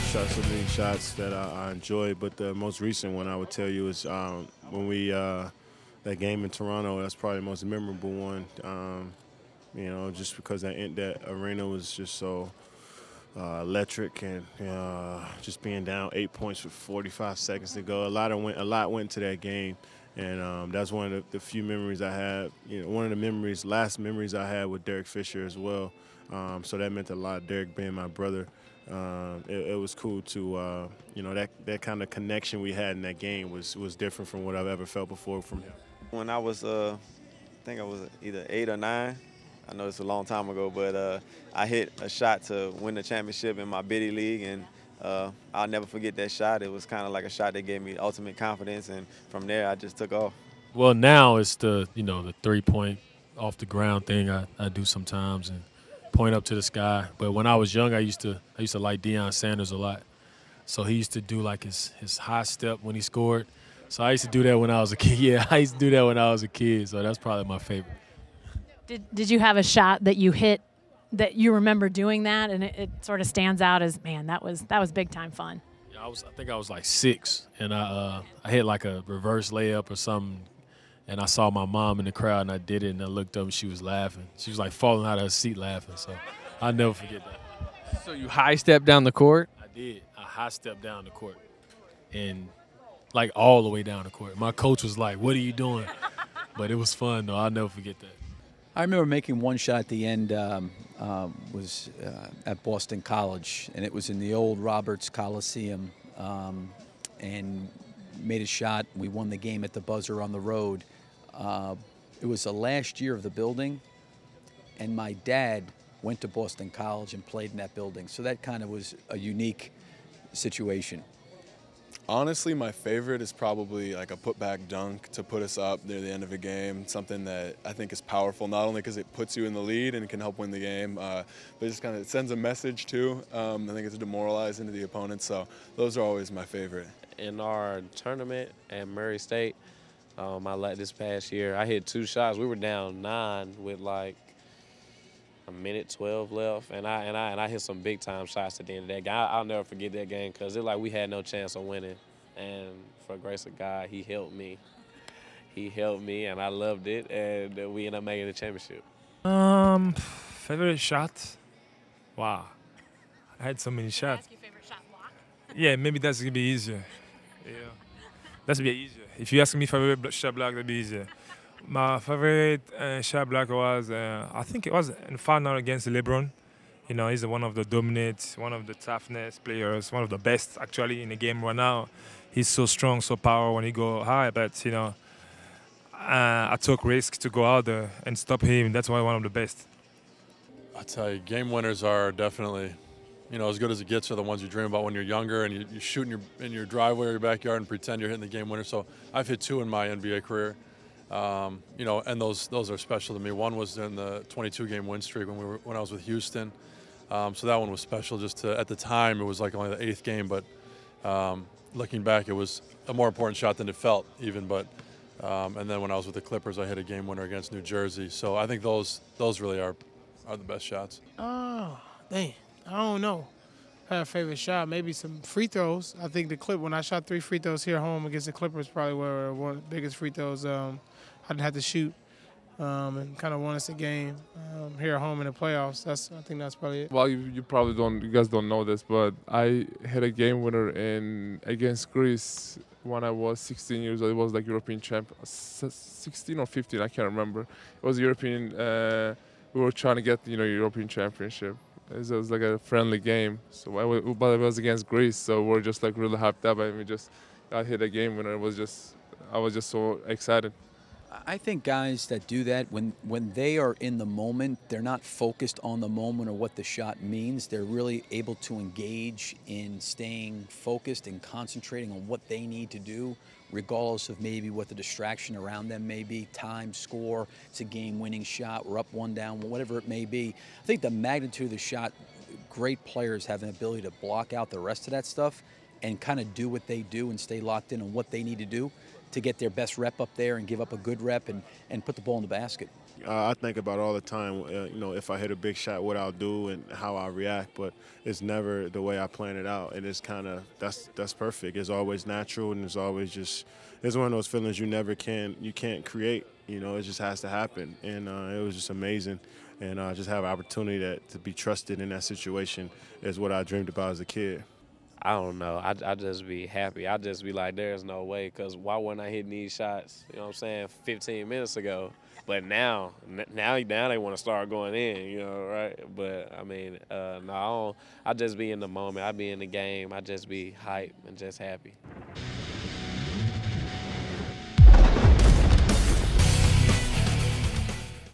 shot so many shots that I enjoyed, but the most recent one I would tell you is when we that game in Toronto. That's probably the most memorable one. Just because that arena was just so electric, and just being down 8 points with 45 seconds to go. A lot went into that game, and that's one of the few memories I have. One of the last memories I had with Derek Fisher as well. So that meant a lot. Derek being my brother, it was cool to that kind of connection we had in that game was different from what I've ever felt before from him. When I was, I think I was either 8 or 9. I know it's a long time ago, but I hit a shot to win the championship in my biddy league, and I'll never forget that shot. It was kind of like a shot that gave me ultimate confidence, and from there I just took off. Well, now it's the 3-point off the ground thing I do sometimes and point up to the sky. But when I was young, I used to like Deion Sanders a lot. So he used to do like his high step when he scored. So I used to do that when I was a kid. Yeah, I used to do that when I was a kid. So that's probably my favorite. Did you have a shot that you hit that you remember doing that, and it sort of stands out as, man, that was big time fun? Yeah, I think I was like 6, and I hit like a reverse layup or something, and I saw my mom in the crowd, and I did it, and I looked up, and she was laughing. She was like falling out of her seat laughing. So I'll never forget that. So you high step down the court? I did. I high stepped down the court, and like all the way down the court. My coach was like, "What are you doing?" But it was fun though. I'll never forget that. I remember making one shot at the end, was at Boston College, and it was in the old Roberts Coliseum, and made a shot. We won the game at the buzzer on the road. It was the last year of the building, and my dad went to Boston College and played in that building. So that kind of was a unique situation. Honestly, my favorite is probably like a putback dunk to put us up near the end of a game, something that I think is powerful, not only because it puts you in the lead and can help win the game, but just kind of it sends a message too. I think it's demoralizing to the opponent, so those are always my favorite. In our tournament at Murray State, this past year, I hit 2 shots. We were down 9 with like a minute 12 left, and I hit some big time shots at the end of that game. I'll never forget that game because it like we had no chance of winning, and for the grace of God, he helped me. He helped me, and I loved it, and we ended up making the championship. Favorite shot? Wow, I had so many shots. Ask your favorite shot block. Yeah, maybe that's gonna be easier. Yeah, that's be easier. If you ask me favorite shot block, that'd be easier. My favorite shot block was, I think it was in the final against LeBron. He's one of the dominant, one of the toughness players, one of the best actually in the game right now. He's so strong, so powerful when he go high, but I took risks to go out there and stop him. That's why one of the best. I tell you, game winners are definitely, as good as it gets are the ones you dream about when you're younger and you shoot in your driveway or your backyard and pretend you're hitting the game winner. So I've hit 2 in my NBA career. And those are special to me. One was in the 22-game win streak when I was with Houston. So that one was special. At the time, it was like only the 8th game, but looking back, it was a more important shot than it felt even. But and then when I was with the Clippers, I hit a game winner against New Jersey. So I think those really are the best shots. Oh, dang, I don't know. I had a favorite shot, maybe some free throws. I think when I shot 3 free throws here at home against the Clippers, probably were one of the biggest free throws I didn't have to shoot, and kind of won us a game here at home in the playoffs. I think that's probably it. Well, you guys don't know this, but I hit a game winner against Greece when I was 16 years old. It was like European champ, 16 or 15, I can't remember. It was European. We were trying to get European championship. It was like a friendly game, but it was against Greece, so we're just like really hyped up, and I hit a game winner. I was just so excited. I think guys that do that, when they are in the moment, they're not focused on the moment or what the shot means. They're really able to engage in staying focused and concentrating on what they need to do, regardless of maybe what the distraction around them may be, time, score, it's a game-winning shot, we're up 1 down, whatever it may be. I think the magnitude of the shot, great players have an ability to block out the rest of that stuff and kind of do what they do and stay locked in on what they need to do to get their best rep up there and give up a good rep and put the ball in the basket. I think about all the time, you know, if I hit a big shot, what I'll do and how I'll react, but it's never the way I plan it out. And it's kind of, that's perfect. It's always natural, and it's always just, it's one of those feelings you can't create, you know, it just has to happen. And it was just amazing. And just have an opportunity to be trusted in that situation is what I dreamed about as a kid. I don't know. I just be happy. I just be like, there's no way, because why wasn't I hitting these shots, you know what I'm saying, 15 minutes ago? But now they want to start going in, you know, right? But, I mean, no, I just be in the moment. I be in the game. I just be hyped and just happy.